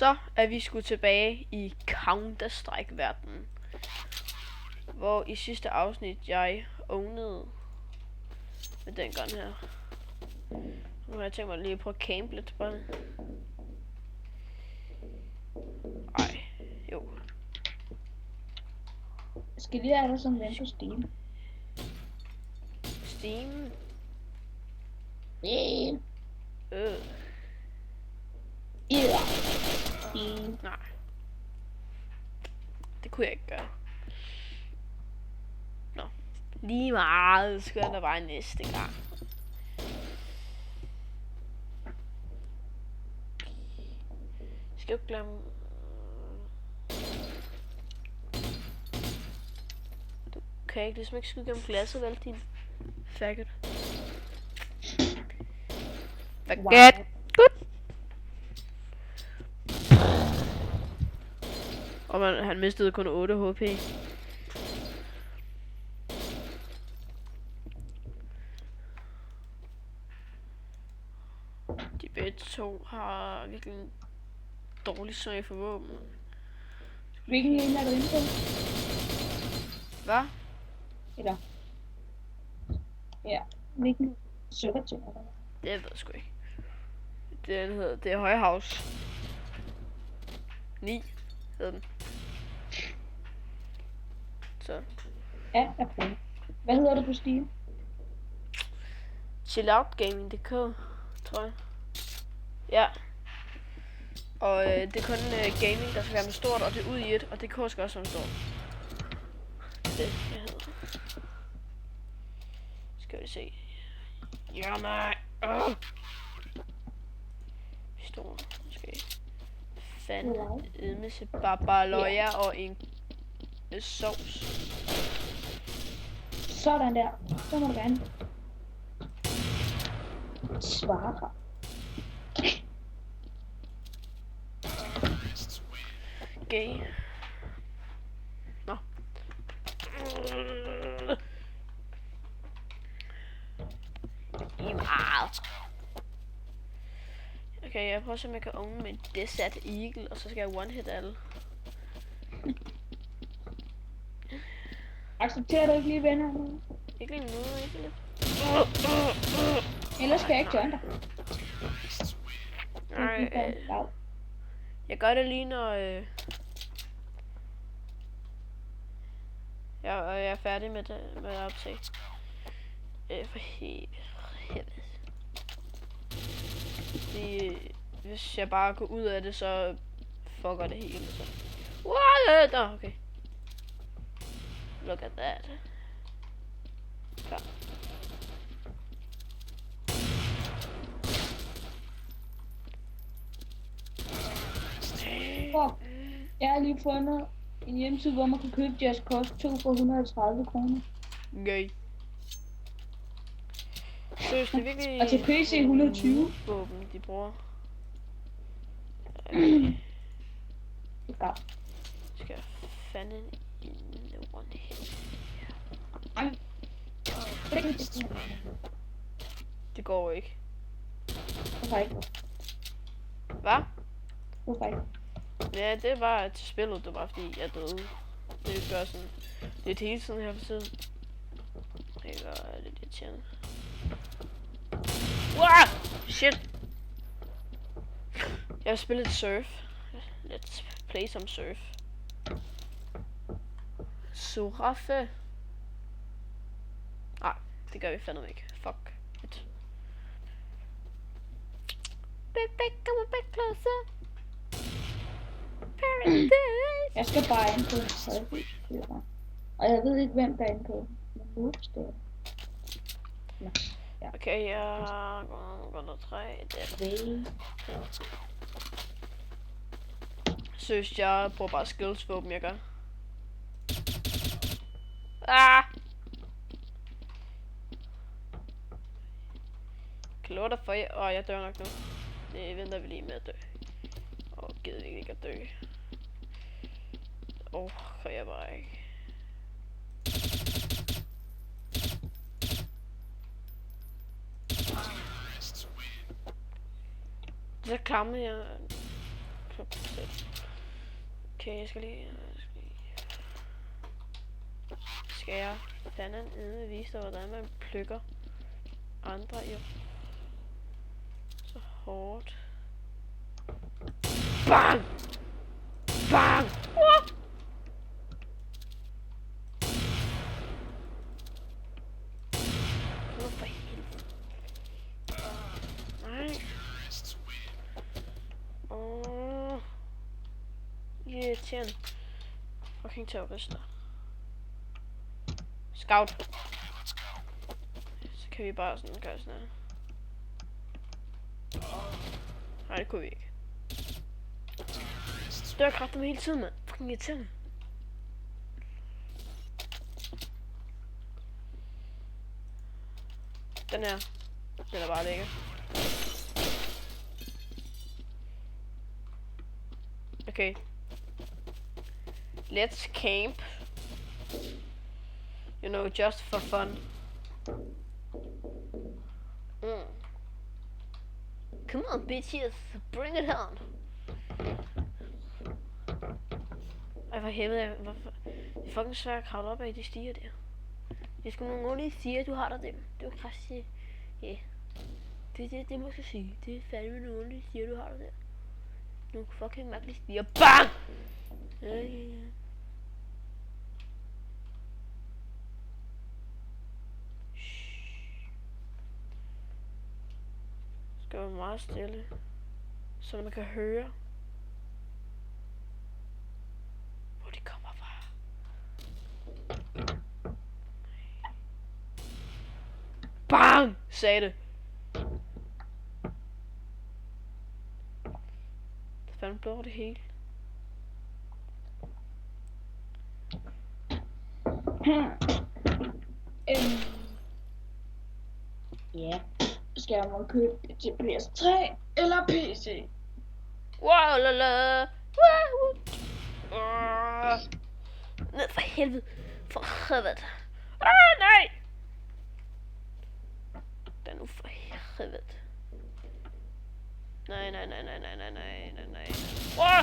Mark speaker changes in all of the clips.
Speaker 1: Så er vi sgu tilbage i Counter-Strike-verdenen. Hvor i sidste afsnit jeg ownede med den gun her. Nu har jeg tænkt mig lige at prøve at campe lidt på det. Ej, jo.
Speaker 2: Skal lige have dig som ven på Steam?
Speaker 1: Steam.
Speaker 2: Steam. Steam.
Speaker 1: Nej. Det kunne jeg ikke gøre. Nå. Lige meget, skal der bare næste gang. Skal jo ikke glemme... Du kan ikke ligesom ikke skyde gennem glasset, vel, din faggot. Faggot. Wow. Good. Og han mistede kun 8 HP. De begge to har virkelig en dårlig smag for våben.
Speaker 2: Hvilken en er du inde på?
Speaker 1: Hvad?
Speaker 2: Eller? Ja, hvilken server til dig?
Speaker 1: Det ved jeg sgu ikke. Det er Højhavs 9 hedder den. Så.
Speaker 2: Ja, jeg prøver. Hvad hedder du på Steam?
Speaker 1: Chilloutgaming.dk, tror jeg. Ja. Og det er kun gaming, der skal være med stort, og det er ud i et, og DK skal også være med stort. Det jeg hedder. Skal vi se. Ja, nej. Pistol. Okay. Fanden med sit barbaløjer og en sovs.
Speaker 2: Sådan der. Så må du gerne svare.
Speaker 1: Okay. Nå. Okay, jeg prøver at se om jeg kan own med Desert Eagle, og så skal jeg one-hit alle.
Speaker 2: Accepterer du ikke lige venner nu?
Speaker 1: Ikke lige nu, ikke lidt.
Speaker 2: Ellers skal jeg ikke join dig.
Speaker 1: Nej, jeg gør det lige når jeg er færdig med det med at optage. For helvede. Hvis jeg bare går ud af det, så fucker det hele. Så. What? Oh, okay. Look at that. Klar.
Speaker 2: Jeg har lige fundet en hjemmeside, hvor man kan købe Just Cause 2 for 130 kroner.
Speaker 1: Gøy. Seriøst, det er virkelig...
Speaker 2: Og til PC 120.
Speaker 1: Våben, de bruger.
Speaker 2: Ja.
Speaker 1: Skal jeg fanden in the one hit. Det går ikke.
Speaker 2: Hvorfor ikke?
Speaker 1: Hvad?
Speaker 2: Hvorfor ikke?
Speaker 1: Ja, det er bare til spillet, det var fordi jeg døde. Det gør sådan lidt hele tiden her for tiden. Det gør lidt irriterende. Wow! Shit! Jeg har spillet surf. Let's play some surf. Surfe. Nej, det gør vi fandme ikke. Fuck it. Back, come on back closer. Paradise.
Speaker 2: Jeg skal bare ind på en tredje. Og jeg ved ikke hvem der er inde på. Men ups, det er. Nå. Ja.
Speaker 1: Okay, jeg går ned 3. Det synes jeg bruger bare skills våben, jeg gør. Ah! Kan love dig for jer. Jeg dør nok nu. Det venter vi lige med at dø. Gider virkelig ikke at dø. Kan jeg bare ikke. Så klamme jeg Okay, jeg skal lige skære fanden nede og vise dig, hvordan man plukker andre i så hårdt. Bang! Bang! Nu for helvede. Nej. Irriterende. Fucking terrorister. Scout. Så kan vi bare sådan gøre sådan her. Nej, det kunne vi ikke. Dør kræfter med hele tiden, mand. Fucking irriterende. Den her. Den er bare lækker. Okay. Let's camp. You know, just for fun. Come on, bitches. Bring it on. Ej, for helvede. Hvorfor? Det er fucking svært at kravle op af de stiger der. Det er sgu nogle ordentlige stiger, du har der dem. Det er jo kraftigt. Ja. Det må jeg sige. Det er fandme nogle ordentlige stiger, du har der der. Nogle fucking mærkelige stiger. BAM! Ja. Skal være meget stille, så man kan høre, hvor de kommer fra. BAM! Sagde det. Det fandme blå over det hele.
Speaker 2: Ja. Skal jeg må købe til PS3 eller PC?
Speaker 1: Wow, la la. Ned for helvede. For helvede. Nej. Den nu for helvede. Nej. Wow.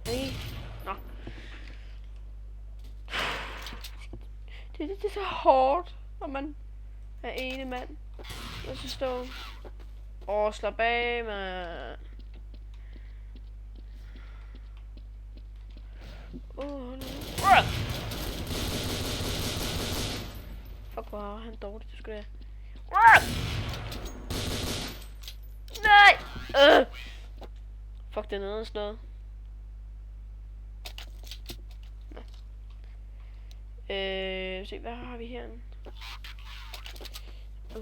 Speaker 1: Nej. Nå. Det er så hårdt, når man er ene mand. Og så stå og slap af, man. Fuck, hvor er han dårligt, du skulle da. Nej! Fuck, det er nede og sådan noget. Se, hvad har vi her? Dø!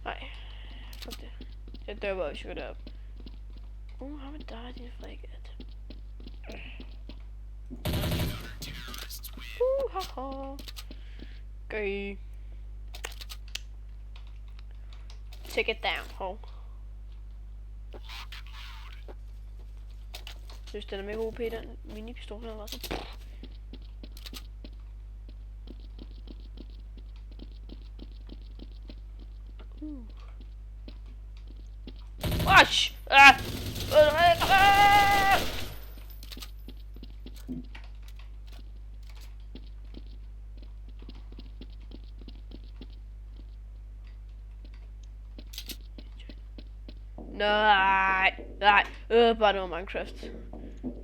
Speaker 1: Nej. Fuck det. Jeg dør bare, hvis jeg går derop. How many died in frigat? Haha. Okay. Take it down, ho. Synes den er mega OP, den mini-pistol her, var så. Wash! Nej. Bare det var Minecraft.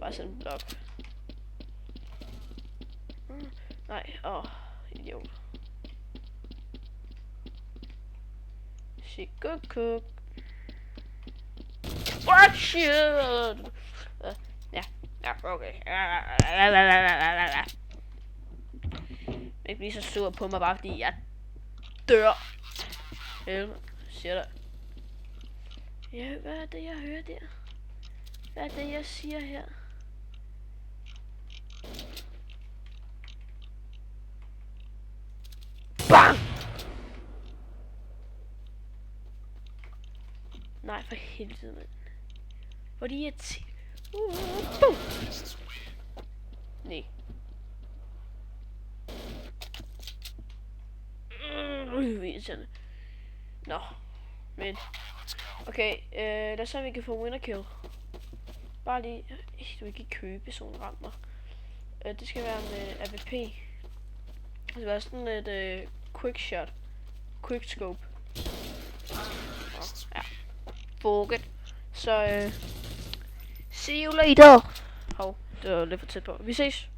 Speaker 1: Bare sådan en blok. Nej, idiot. Sikkerkuk. Watch it! Ja, okay. Ikke blive så sur på mig, bare fordi jeg dør. Helvede, siger der. Ja, hvad er det, jeg hører der? Hvad er det, jeg siger her? Bang! Nej, for helvede, mand. Hvor er de irriterende. Boom! Nej. Irriterende. Nå. Men. Okay, lad os se, om vi kan få winner kill. Bare lige. Du vil ikke købe sådan en rammer. Det skal være med AVP. Det skal være sådan et quick shot. Quick scope. Ja. Forget. Så see you later. Hov, det var lidt for tæt på. Vi ses.